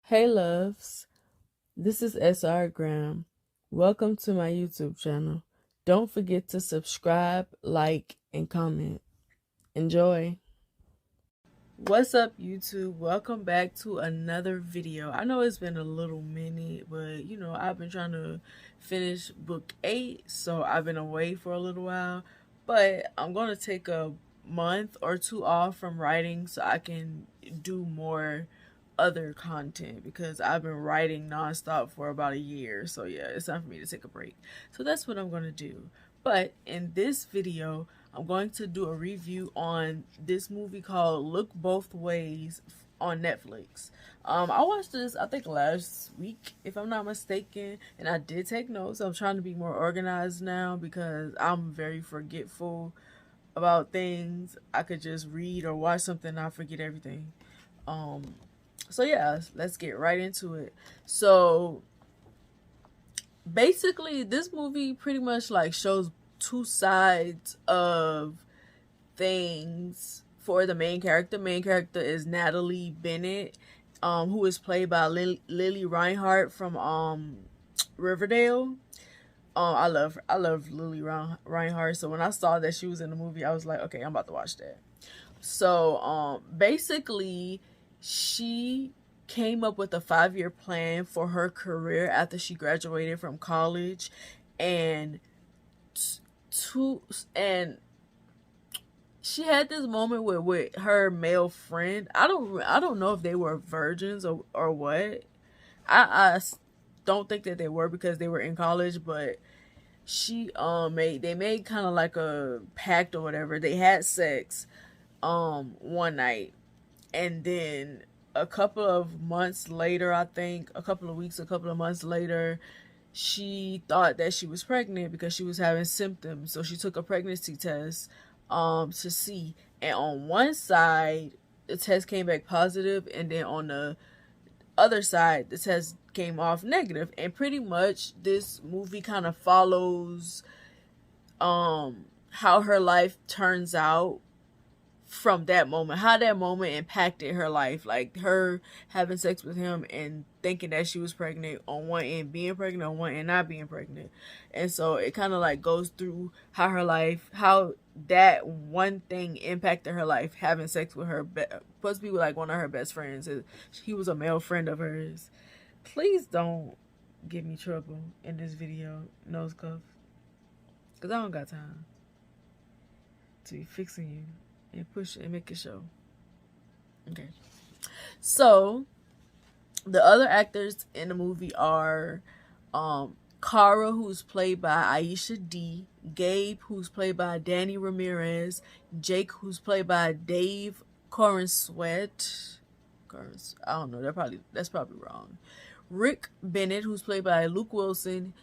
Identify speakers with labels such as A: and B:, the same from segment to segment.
A: Hey loves, this is srgram. Welcome to my YouTube channel. Don't forget to subscribe, like, and comment. Enjoy. What's up YouTube? Welcome back to another video. I know it's been a little minute, but I've been trying to finish book 8, so I've been away for a little while. But I'm going to take a month or two off from writing so I can do more other content because I've been writing nonstop for about a year. So yeah, it's time for me to take a break. So that's what I'm going to do. But in this video, I'm going to do a review on this movie called Look Both Ways on Netflix. I watched this I think last week if I'm not mistaken, and I did take notes. I'm trying to be more organized now because I'm very forgetful about things. I could just read or watch something and I forget everything. So yeah, let's get right into it. So basically this movie pretty much like shows two sides of things for the main character. Main character is Natalie Bennett, who is played by Lily Reinhart from Riverdale. I love Lily Reinhart. So when I saw that she was in the movie, I was like, okay, I'm about to watch that. So basically she came up with a 5-year plan for her career after she graduated from college, and she had this moment with her male friend. I don't know if they were virgins or what. I don't think that they were because they were in college, but she made kind of like a pact or whatever. They had sex one night, and then a couple of months later, I think a couple of months later, she thought that she was pregnant because she was having symptoms. So she took a pregnancy test to see, and on one side the test came back positive, and then on the other side the test came off negative. And pretty much this movie kind of follows how her life turns out from that moment, how that moment impacted her life, like her having sex with him and thinking that she was pregnant on one end, being pregnant on one end, not being pregnant. And so it kind of like goes through how her life, how that one thing impacted her life, having sex with her supposed to be like one of her best friends. He was a male friend of hers. Please don't give me trouble in this video, nose cuff, because I don't got time to be fixing you and push and make it show. Okay. So the other actors in the movie are Cara, who's played by Aisha D, Gabe, who's played by Danny Ramirez, Jake, who's played by Dave Corin Sweat. I don't know, that's probably wrong. Rick Bennett, who's played by Luke Wilson,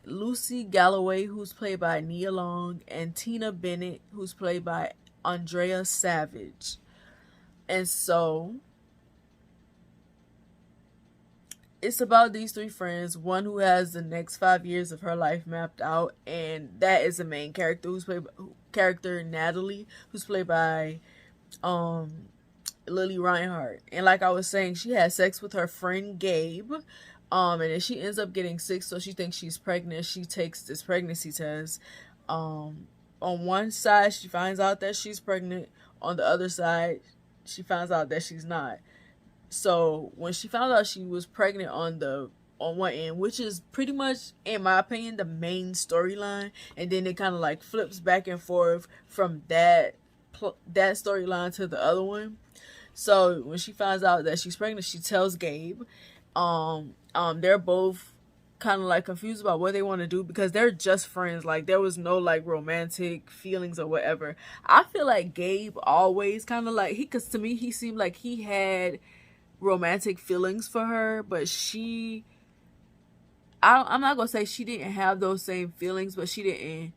A: Lucy Galloway, who's played by Nia Long, and Tina Bennett, who's played by Andrea Savage. And so it's about these three friends, one who has the next 5 years of her life mapped out, and that is the main character, Natalie, who's played by Lily Reinhart. And like I was saying, she had sex with her friend Gabe, and then she ends up getting sick, so she thinks she's pregnant. She takes this pregnancy test. On one side, she finds out that she's pregnant. On the other side, she finds out that she's not. So when she found out she was pregnant on one end, which is pretty much, in my opinion, the main storyline, and then it kind of like flips back and forth from that storyline to the other one. So when she finds out that she's pregnant, she tells Gabe. They're both kind of like confused about what they want to do because they're just friends. Like there was no like romantic feelings or whatever. I feel like Gabe always kind of like because to me he seemed like he had romantic feelings for her, but I'm not gonna say she didn't have those same feelings, but she didn't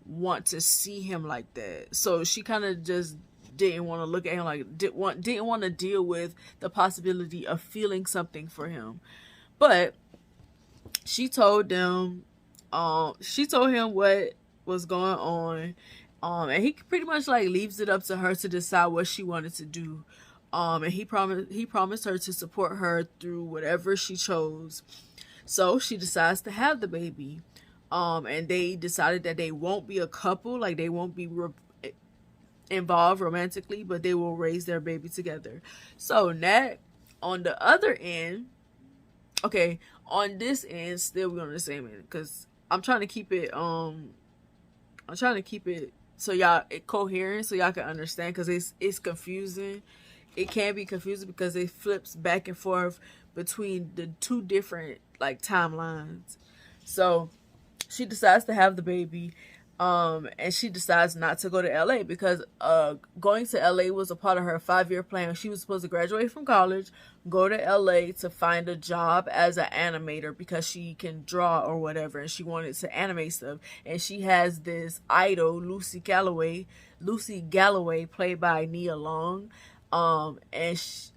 A: want to see him like that. So she kind of just didn't want to look at him like didn't want to deal with the possibility of feeling something for him. But she told him what was going on, and he pretty much like leaves it up to her to decide what she wanted to do. And he promised her to support her through whatever she chose. So she decides to have the baby. And they decided that they won't be a couple, like they won't be involved romantically, but they will raise their baby together. So Nat, on the other end, okay, on this end, still we're on the same end because I'm trying to keep it so y'all it coherent so y'all can understand because it's confusing. It can be confusing because it flips back and forth between the two different like timelines. So she decides to have the baby, and she decides not to go to LA because going to LA was a part of her 5-year plan. She was supposed to graduate from college, go to LA to find a job as an animator because she can draw or whatever, and she wanted to animate stuff. And she has this idol, Lucy Galloway, played by Nia Long, and she,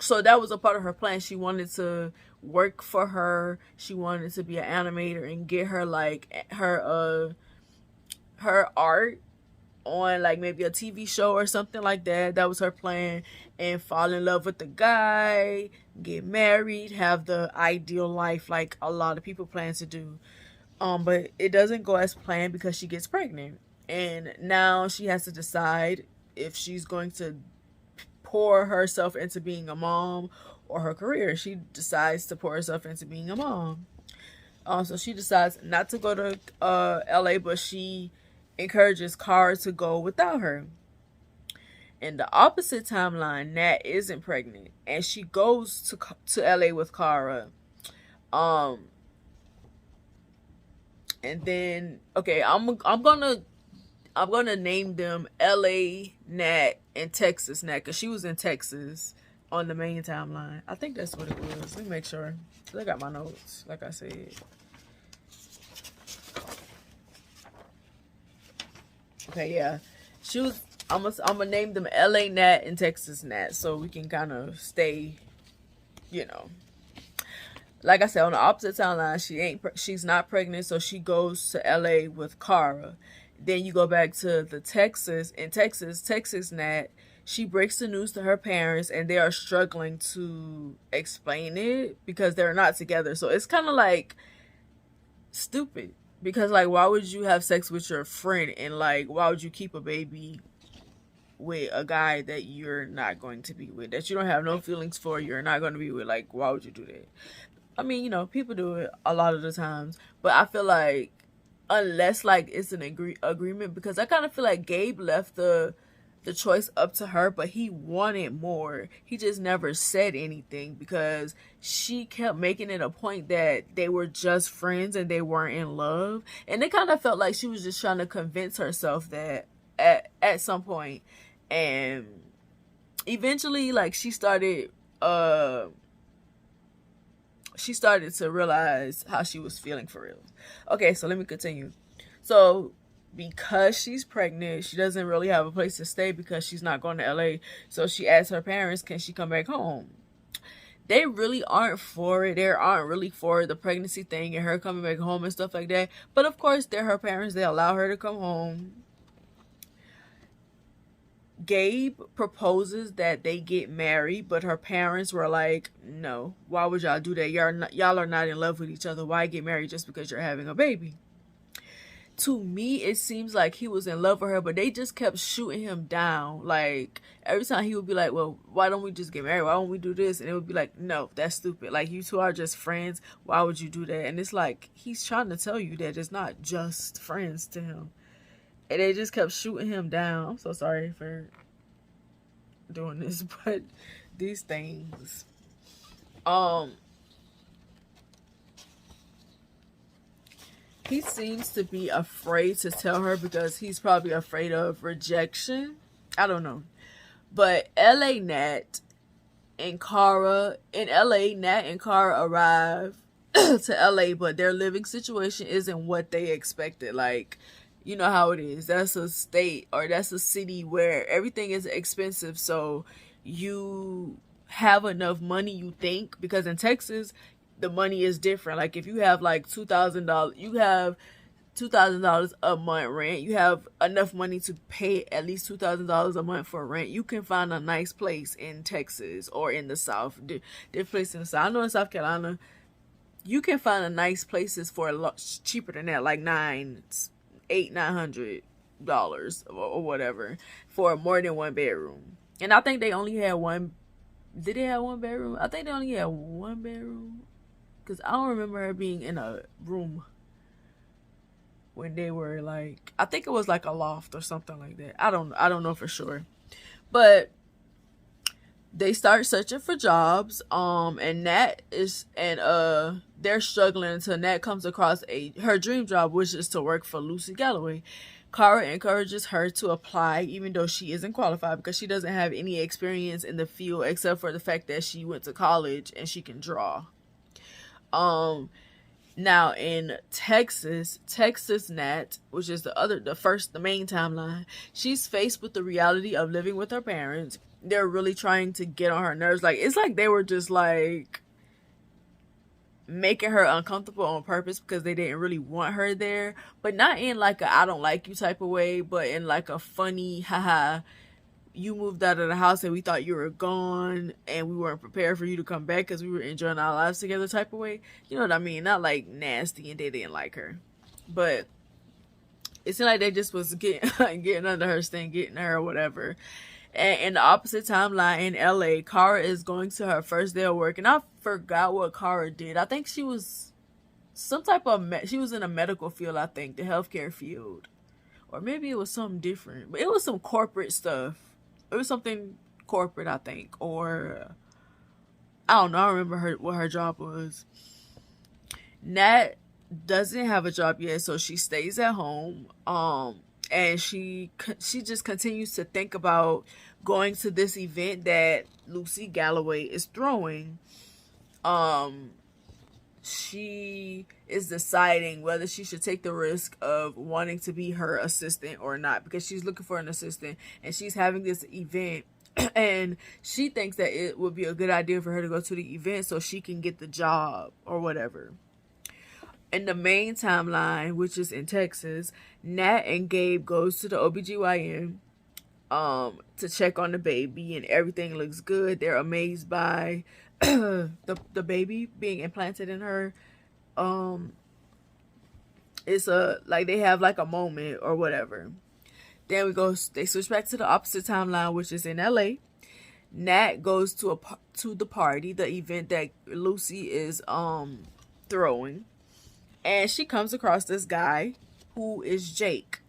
A: so that was a part of her plan. She wanted to work for her. She wanted to be an animator and get her like her art on like maybe a TV show or something like that. That was her plan. And fall in love with the guy, get married, have the ideal life like a lot of people plan to do. But it doesn't go as planned because she gets pregnant. And now she has to decide if she's going to pour herself into being a mom or her career. She decides to pour herself into being a mom. So she decides not to go to LA, but she encourages Cara to go without her. In the opposite timeline, Nat isn't pregnant, and she goes to LA with Cara. And then okay, I'm gonna name them LA Nat and Texas Nat because she was in Texas on the main timeline. I think that's what it was. Let me make sure. I got my notes, like I said. Okay, yeah. She was. I'm gonna name them LA Nat and Texas Nat so we can kind of stay, you know. Like I said, on the opposite timeline, she's not pregnant, so she goes to LA with Cara. Then you go back to the Texas Nat. She breaks the news to her parents, and they are struggling to explain it because they're not together. So it's kind of like stupid because like why would you have sex with your friend, and like why would you keep a baby with a guy that you're not going to be with, that you don't have no feelings for, you're not going to be with? Like, why would you do that? I mean, you know, people do it a lot of the times, but I feel like unless like it's an agreement, because I kind of feel like Gabe left the choice up to her, but he wanted more. He just never said anything because she kept making it a point that they were just friends and they weren't in love, and it kind of felt like she was just trying to convince herself that at some point. And eventually like she started to realize how she was feeling for real. Okay, so let me continue. So because she's pregnant, she doesn't really have a place to stay because she's not going to LA. So she asks her parents, can she come back home? They really aren't for it. They aren't really for the pregnancy thing and her coming back home and stuff like that. But of course, they're her parents. They allow her to come home. Gabe proposes that they get married, but her parents were like, no, why would y'all do that? Y'all are not in love with each other. Why get married just because you're having a baby? To me, it seems like he was in love with her, but they just kept shooting him down. Like, every time he would be like, well, why don't we just get married? Why don't we do this? And it would be like, no, that's stupid. Like, you two are just friends. Why would you do that? And it's like, he's trying to tell you that it's not just friends to him. And they just kept shooting him down. I'm so sorry for doing this, but these things. He seems to be afraid to tell her because he's probably afraid of rejection. I don't know. But Nat and Cara arrive to LA, but their living situation isn't what they expected. Like, you know how it is. That's a state or that's a city where everything is expensive. So you have enough money, you think, because in Texas, the money is different. Like if you have like $2,000, you have $2,000 a month rent, you have enough money to pay at least $2,000 a month for rent, you can find a nice place in Texas or in the South. Different places in the South. I know in South Carolina, you can find a nice places for a lot cheaper than that, like $900 or whatever for more than one bedroom. And I think they only had one. Did they have one bedroom? I think they only had one bedroom, because I don't remember her being in a room when they were like, I think it was like a loft or something like that. I don't know for sure. But they start searching for jobs, and they're struggling until Nat comes across her dream job, which is to work for Lucy Galloway. Kara encourages her to apply even though she isn't qualified, because she doesn't have any experience in the field except for the fact that she went to college and she can draw. Now in Texas, Nat, which is the main timeline, she's faced with the reality of living with her parents. They're really trying to get on her nerves. Like, it's like they were just like making her uncomfortable on purpose because they didn't really want her there, but not in like a I don't like you type of way, but in like a funny, haha, you moved out of the house and we thought you were gone and we weren't prepared for you to come back because we were enjoying our lives together type of way. You know what I mean? Not like nasty and they didn't like her, but it seemed like they just was getting under her skin, getting her or whatever. And in the opposite timeline in LA, Kara is going to her first day of work, and I forgot what Kara did. I think she was some type of she was in a medical field, I think, the healthcare field, or maybe it was something different, but it was some corporate stuff. It was something corporate, I think, or I don't know. I don't remember what her job was. Nat doesn't have a job yet, so she stays at home. And she just continues to think about going to this event that Lucy Galloway is throwing. She is deciding whether she should take the risk of wanting to be her assistant or not, because she's looking for an assistant and she's having this event and she thinks that it would be a good idea for her to go to the event so she can get the job or whatever. In the main timeline, which is in Texas, Nat and Gabe goes to the OBGYN to check on the baby, and everything looks good. They're amazed by the baby being implanted in her. It's like they have like a moment or whatever. Then they switch back to the opposite timeline, which is in LA. Nat goes to the party, the event that Lucy is throwing. And she comes across this guy who is Jake.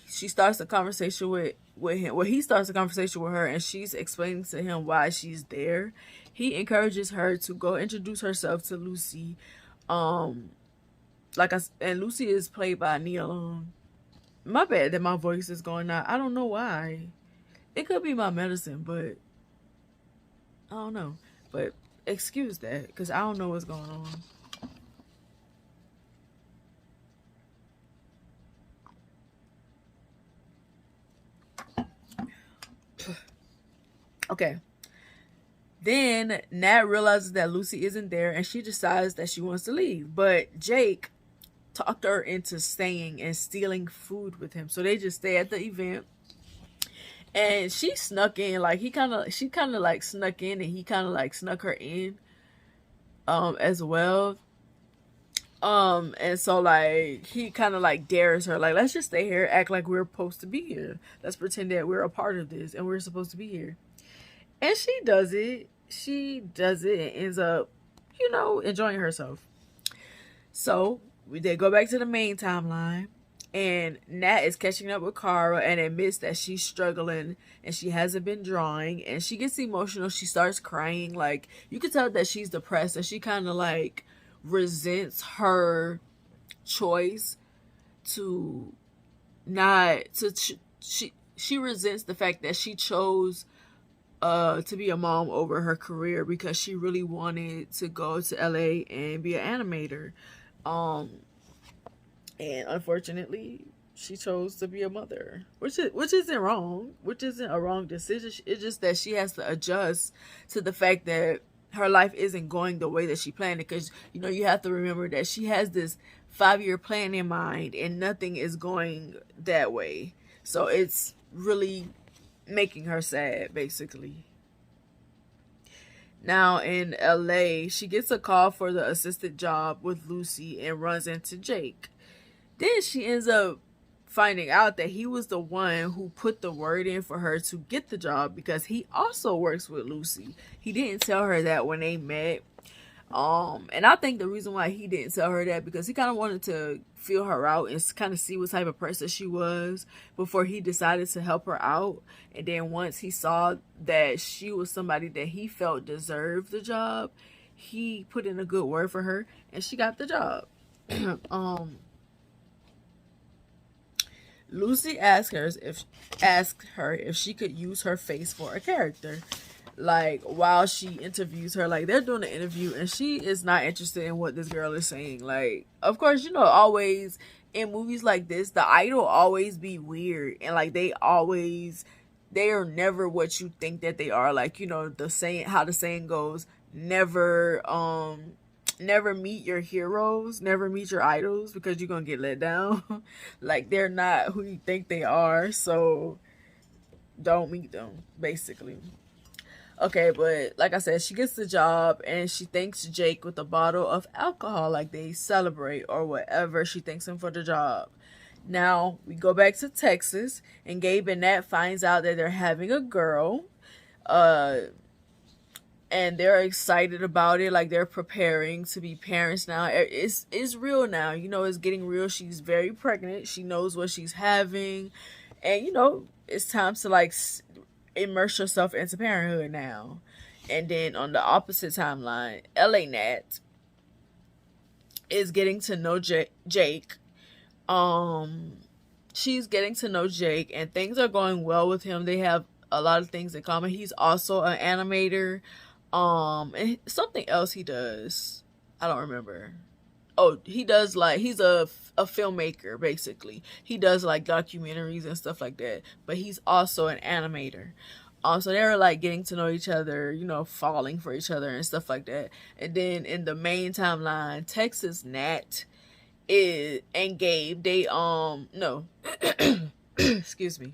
A: She starts a conversation with him. Well, he starts a conversation with her, and she's explaining to him why she's there. He encourages her to go introduce herself to Lucy. And Lucy is played by Nia Long. My bad that my voice is going out. I don't know why. It could be my medicine, but I don't know. But excuse that, because I don't know what's going on. Okay. Then Nat realizes that Lucy isn't there and she decides that she wants to leave. But Jake talked her into staying and stealing food with him. So they just stay at the event. And she snuck in, like she kind of like snuck in, and he kind of like snuck her in as well. And so like he kind of like dares her, like, let's just stay here, act like we're supposed to be here. Let's pretend that we're a part of this and we're supposed to be here. And she does it. And ends up, enjoying herself. So they go back to the main timeline, and Nat is catching up with Kara and admits that she's struggling and she hasn't been drawing, and she gets emotional. She starts crying. Like, you can tell that she's depressed, and she kind of like resents her choice to not to she resents the fact that she chose to be a mom over her career, because she really wanted to go to LA and be an animator. And unfortunately, she chose to be a mother, which isn't wrong, which isn't a wrong decision. It's just that she has to adjust to the fact that her life isn't going the way that she planned it, because you have to remember that she has this 5-year plan in mind, and nothing is going that way. So it's really making her sad, basically. Now in LA, she gets a call for the assistant job with Lucy and runs into Jake. Then she ends up finding out that he was the one who put the word in for her to get the job because he also works with Lucy. He didn't tell her that when they met. And I think the reason why he didn't tell her that because he kind of wanted to feel her out and kind of see what type of person she was before he decided to help her out. And then once he saw that she was somebody that he felt deserved the job, he put in a good word for her and she got the job. Lucy asked her if she could use her face for a character. Like, while she interviews her, like, they're doing an interview and she is not interested in what this girl is saying. Like, of course, you know, always in movies like this, the idol always be weird, and like they are never what you think that they are. Like, you know, how the saying goes, never meet your heroes, never meet your idols, because you're gonna get let down. Like, they're not who you think they are, so don't meet them, basically. Okay, but like I said, she gets the job and she thanks Jake with a bottle of alcohol, like they celebrate or whatever. She thanks him for the job. Now we go back to Texas, and Gabe and Nat finds out that they're having a girl, and they're excited about it. Like, they're preparing to be parents now. It's real now. You know, it's getting real. She's very pregnant. She knows what she's having, and you know, it's time to like immerse yourself into parenthood now. And then on the opposite timeline, LA Nat is getting to know Jake. She's getting to know Jake, and things are going well with him. They have a lot of things in common. He's also an animator. And something else he does, I don't remember. Oh, he does, like, he's a filmmaker, basically. He does like documentaries and stuff like that, but he's also an animator. So they're like getting to know each other, you know, falling for each other and stuff like that. And then in the main timeline, Texas Nat and Gabe, they no excuse me.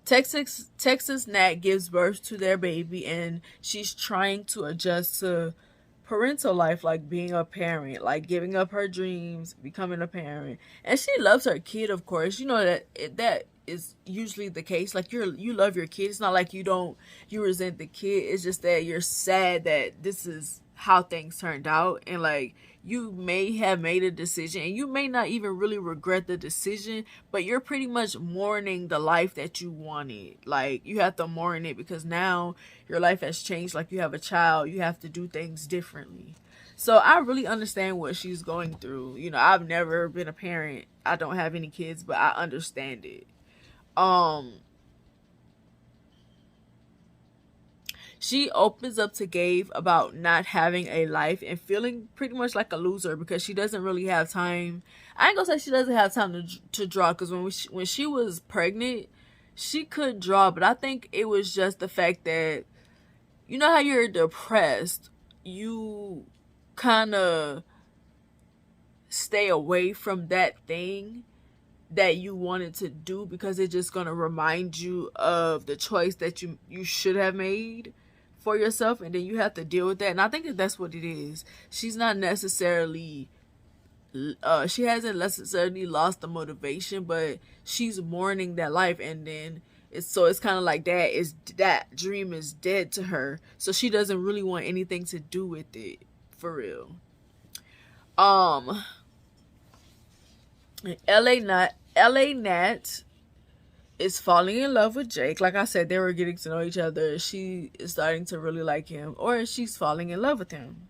A: Texas Nat gives birth to their baby, and she's trying to adjust to parental life, like being a parent, like giving up her dreams, becoming a parent. And she loves her kid, of course. You know that is usually the case. Like, you love your kid. It's not like you resent the kid. It's just that you're sad that this is how things turned out, and like, you may have made a decision and you may not even really regret the decision, but you're pretty much mourning the life that you wanted. Like, you have to mourn it because now your life has changed. Like, you have a child, you have to do things differently. So I really understand what she's going through. You know, I've never been a parent, I don't have any kids, but I understand it. She opens up to Gabe about not having a life and feeling pretty much like a loser because she doesn't really have time. I ain't gonna say she doesn't have time to draw, because when she was pregnant, she could draw, but I think it was just the fact that, you know how you're depressed, you kind of stay away from that thing that you wanted to do because it's just gonna remind you of the choice that you should have made for yourself, and then you have to deal with that. And I think that's what it is. She's not necessarily she hasn't necessarily lost the motivation, but she's mourning that life, and then it's kind of like that dream is dead to her, so she doesn't really want anything to do with it, for real. LA Nat is falling in love with Jake. Like I said, they were getting to know each other. She is starting to really like him, or she's falling in love with him.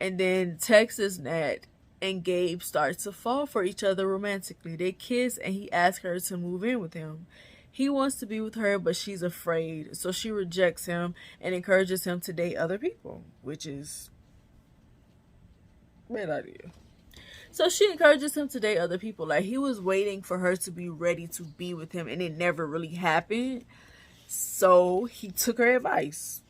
A: And then Texas Nat and Gabe start to fall for each other romantically. They kiss, and he asks her to move in with him. He wants to be with her, but she's afraid, so she rejects him and encourages him to date other people, which is a bad idea. So she encourages him to date other people. Like, he was waiting for her to be ready to be with him, and it never really happened. So he took her advice.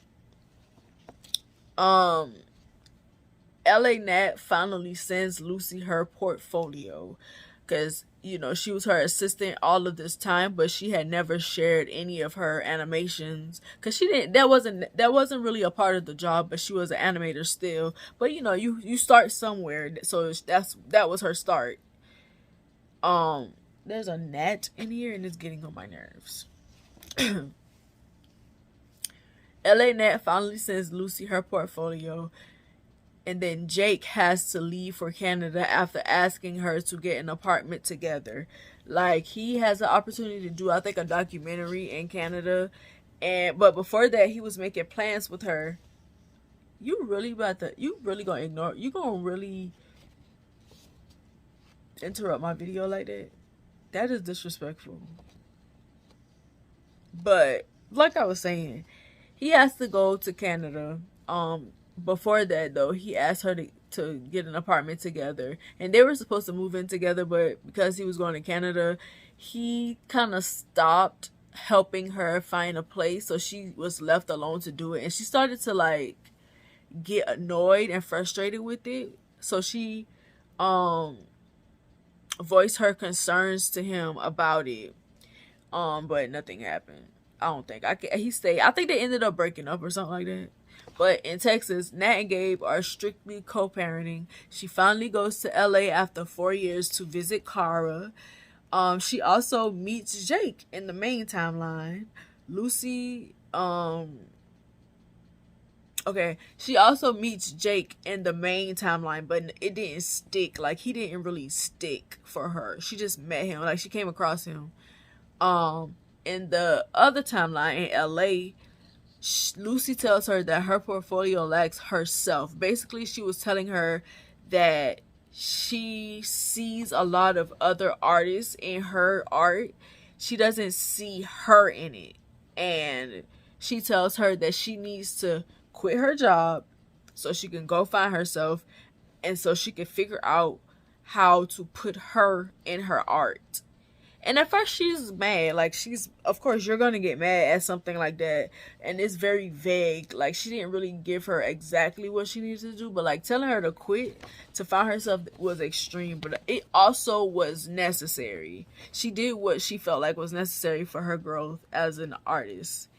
A: LA Nat finally sends Lucy her portfolio because she was her assistant all of this time, but she had never shared any of her animations because she didn't. That wasn't really a part of the job, but she was an animator still. But you start somewhere, so that was her start. There's a gnat in here and it's getting on my nerves. LA Nat finally sends Lucy her portfolio, and then Jake has to leave for Canada after asking her to get an apartment together. Like, he has the opportunity to do, I think, a documentary in Canada, but before that, he was making plans with her. You really gonna ignore? You gonna really interrupt my video like that? That is disrespectful. But like I was saying, he has to go to Canada. Before that though, he asked her to get an apartment together, and they were supposed to move in together, but because he was going to Canada, he kind of stopped helping her find a place, so she was left alone to do it, and she started to like get annoyed and frustrated with it. So she voiced her concerns to him about it. But nothing happened. I don't think. He stayed. I think they ended up breaking up or something like that. But in Texas, Nat and Gabe are strictly co-parenting. She finally goes to LA after 4 years to visit Kara. She also meets Jake in the main timeline. Lucy, okay, she also meets Jake in the main timeline, but it didn't stick. Like, he didn't really stick for her. She just met him. Like, she came across him. In the other timeline in LA, Lucy tells her that her portfolio lacks herself. Basically, she was telling her that she sees a lot of other artists in her art. She doesn't see her in it. And she tells her that she needs to quit her job so she can go find herself, and so she can figure out how to put her in her art. And at first she's mad. Like, of course you're gonna get mad at something like that, and it's very vague. Like, she didn't really give her exactly what she needs to do, but like telling her to quit to find herself was extreme, but it also was necessary. She did what she felt like was necessary for her growth as an artist.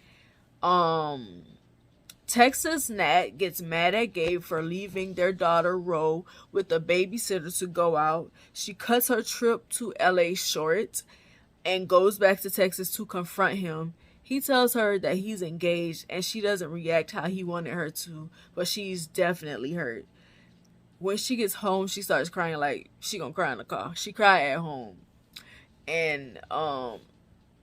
A: Texas Nat gets mad at Gabe for leaving their daughter Ro with a babysitter to go out. She cuts her trip to LA short and goes back to Texas to confront him. He tells her that he's engaged, and she doesn't react how he wanted her to, but she's definitely hurt. When she gets home, she starts crying like she gonna cry in the car. She cried at home. And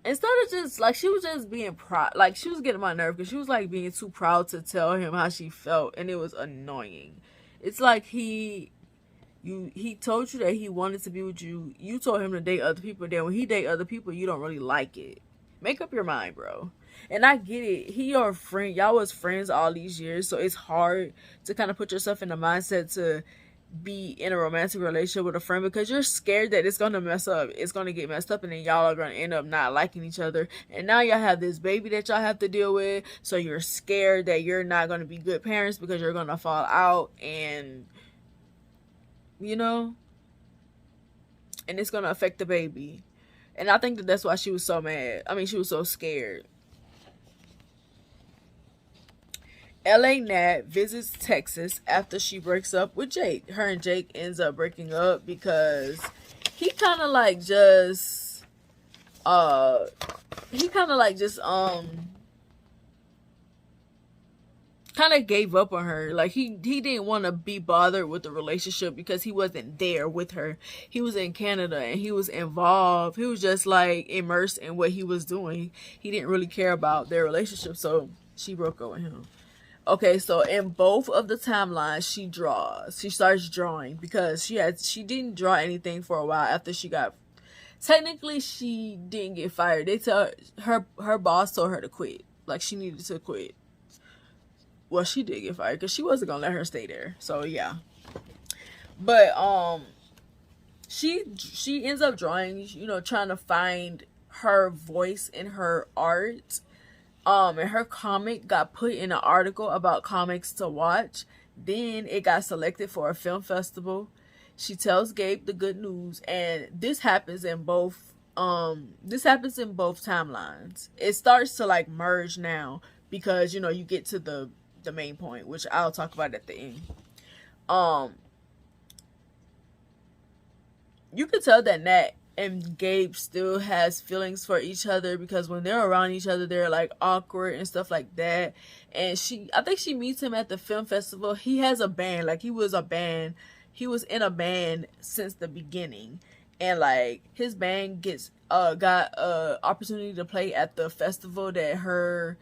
A: instead of just like, she was just being proud, like she was getting my nerve because she was like being too proud to tell him how she felt, and it was annoying. It's like he told you that he wanted to be with you. You told him to date other people. Then when he date other people, you don't really like it. Make up your mind, bro. And I get it. He your friend. Y'all was friends all these years, so it's hard to kind of put yourself in the mindset to be in a romantic relationship with a friend because you're scared that it's gonna mess up. It's gonna get messed up, and then y'all are gonna end up not liking each other. And now y'all have this baby that y'all have to deal with. So you're scared that you're not gonna be good parents because you're gonna fall out, and and it's gonna affect the baby. And I think that that's why she was so mad. I mean, she was so scared. LA Nat visits Texas after she breaks up with Jake. Her and Jake ends up breaking up because he kind of like just kind of gave up on her. Like, he didn't want to be bothered with the relationship because he wasn't there with her. He was in Canada and he was involved. He was just like immersed in what he was doing. He didn't really care about their relationship, so she broke up with him. Okay, so in both of the timelines, she starts drawing because she didn't draw anything for a while after she got, technically she didn't get fired. They tell her boss told her to quit. Like, she needed to quit. Well, she did get fired because she wasn't gonna let her stay there. So yeah. But she ends up drawing, trying to find her voice in her art. And her comic got put in an article about comics to watch. Then it got selected for a film festival. She tells Gabe the good news, and this happens in both timelines. It starts to like merge now because you get to the main point, which I'll talk about at the end. You can tell that Nat and Gabe still has feelings for each other because when they're around each other, they're like awkward and stuff like that. And I think she meets him at the film festival. He has a band, like he was in a band since the beginning, and like his band got a opportunity to play at the festival that her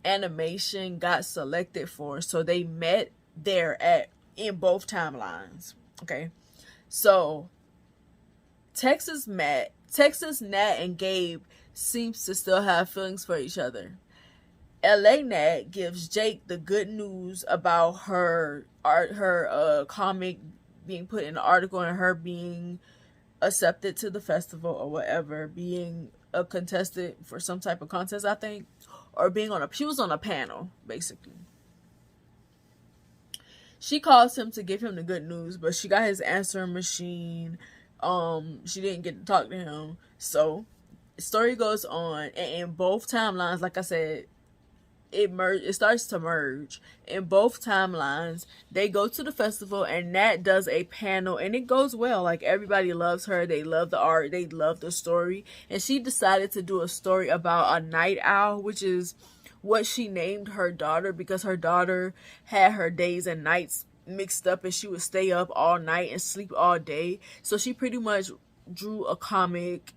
A: animation got selected for. So they met there in both timelines. Okay, so Texas Nat and Gabe seems to still have feelings for each other. LA Nat gives Jake the good news about her comic being put in an article and her being accepted to the festival or whatever, being a contestant for some type of contest, I think, or she was on a panel basically. She calls him to give him the good news, but she got his answering machine. She didn't get to talk to him. So story goes on, and in both timelines, like I said, it starts to merge. In both timelines, they go to the festival and Nat does a panel, and it goes well. Like everybody loves her, they love the art, they love the story. And she decided to do a story about a night owl, which is what she named her daughter, because her daughter had her days and nights mixed up and she would stay up all night and sleep all day. So she pretty much drew a comic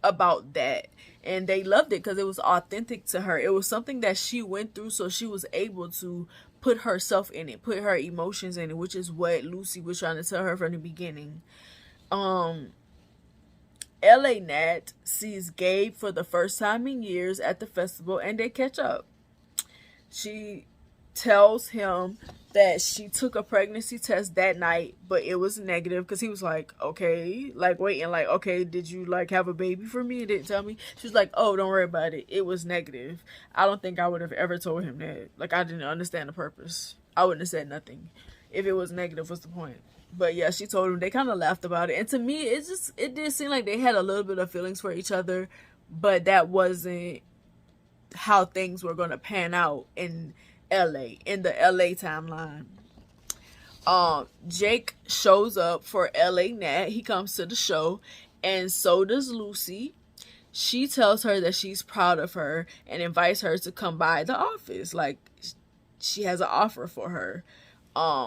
A: about that, and they loved it because it was authentic to her. It was something that she went through, so she was able to put herself in it, put her emotions in it, which is what Lucy was trying to tell her from the beginning. LA Nat sees Gabe for the first time in years at the festival, and they catch up. She tells him that she took a pregnancy test that night, but it was negative, because he was like, okay, like waiting, like, okay, did you like have a baby for me and didn't tell me? She was like, oh, don't worry about it, it was negative. I don't think I would have ever told him that. Like, I didn't understand the purpose. I wouldn't have said nothing. If it was negative, what's the point? But yeah, she told him. They kind of laughed about it, and to me, it did seem like they had a little bit of feelings for each other, but that wasn't how things were going to pan out in LA, in the LA timeline. Jake shows up for LA Nat. He comes to the show, and so does Lucy. She tells her that she's proud of her and invites her to come by the office. Like, she has an offer for her,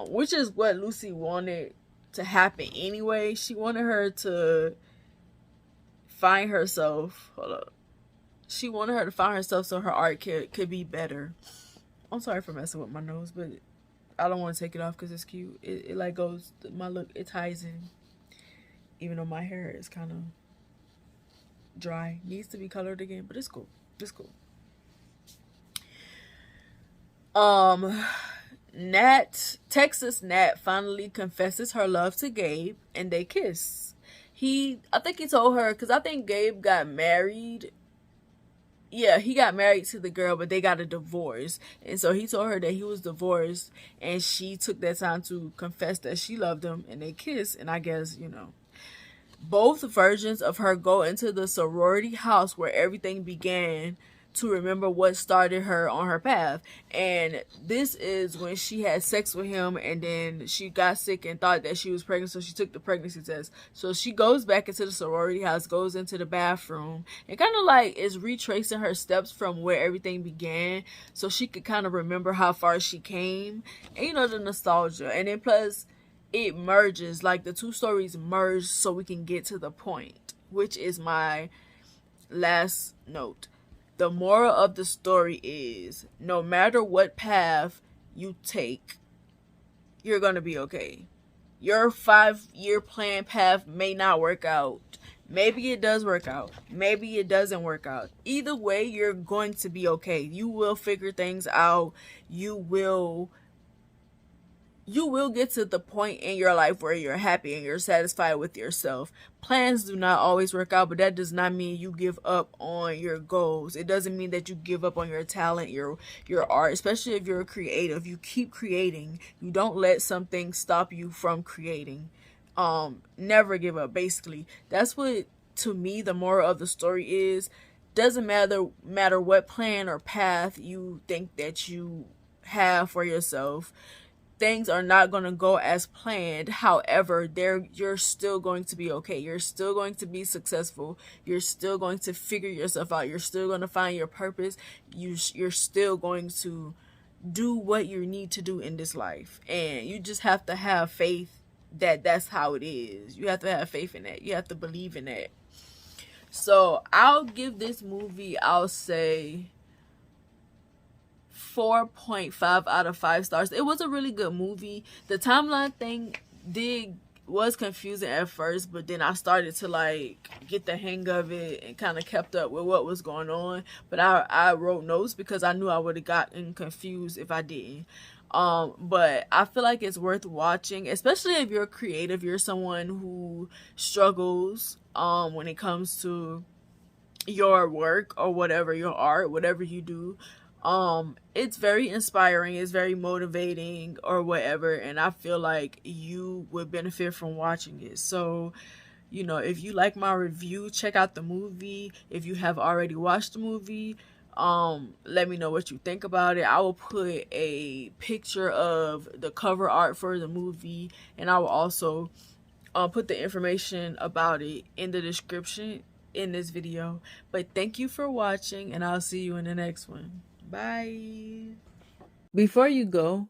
A: which is what Lucy wanted to happen anyway. She wanted her to find herself. Hold up. She wanted her to find herself so her art could be better. I'm sorry for messing with my nose, but I don't want to take it off because it's cute. It like goes, my look, it ties in. Even though my hair is kind of dry. Needs to be colored again, but it's cool. It's cool. Texas Nat finally confesses her love to Gabe, and they kiss. I think he told her, because I think Gabe got married. Yeah, he got married to the girl, but they got a divorce. And so he told her that he was divorced, and she took that time to confess that she loved him, and they kissed. And I guess, both versions of her go into the sorority house where everything began to remember what started her on her path. And this is when she had sex with him, and then she got sick and thought that she was pregnant, so she took the pregnancy test. So she goes back into the sorority house, goes into the bathroom, and kind of like is retracing her steps from where everything began, so she could kind of remember how far she came, and the nostalgia. And then plus it merges, like the two stories merge, so we can get to the point, which is my last note. The moral of the story is, no matter what path you take, you're going to be okay. Your 5-year plan path may not work out. Maybe it does work out. Maybe it doesn't work out. Either way, you're going to be okay. You will figure things out. You will you will get to the point in your life where you're happy and you're satisfied with yourself. Plans do not always work out, but that does not mean you give up on your goals. It doesn't mean that you give up on your talent, your art, especially if you're a creative. You keep creating. You don't let something stop you from creating. Never give up, basically. That's what, to me, the moral of the story is. Doesn't matter what plan or path you think that you have for yourself, things are not going to go as planned. However, you're still going to be okay. You're still going to be successful. You're still going to figure yourself out. You're still going to find your purpose. You're still going to do what you need to do in this life. And you just have to have faith that that's how it is. You have to have faith in that. You have to believe in that. So I'll give this movie, I'll say 4.5 out of 5 stars. It was a really good movie. The timeline thing was confusing at first, but then I started to like get the hang of it and kind of kept up with what was going on. But I wrote notes because I knew I would have gotten confused if I didn't. But I feel like it's worth watching, especially if you're creative, you're someone who struggles when it comes to your work or whatever, your art, whatever you do. It's very inspiring, it's very motivating or whatever, and I feel like you would benefit from watching it. So, if you like my review, check out the movie. If you have already watched the movie, let me know what you think about it. I will put a picture of the cover art for the movie, and I will also put the information about it in the description in this video. But thank you for watching, and I'll see you in the next one. Bye. Before you go,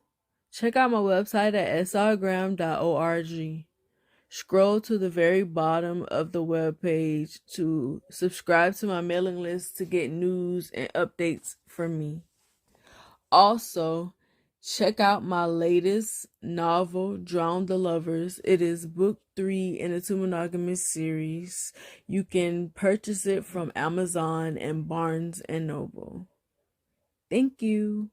A: check out my website at srgrahamwrites.org. Scroll to the very bottom of the webpage to subscribe to my mailing list to get news and updates from me. Also, check out my latest novel, Drown the Lovers. It is book 3 in the Two Monogamous series. You can purchase it from Amazon and Barnes and Noble. Thank you.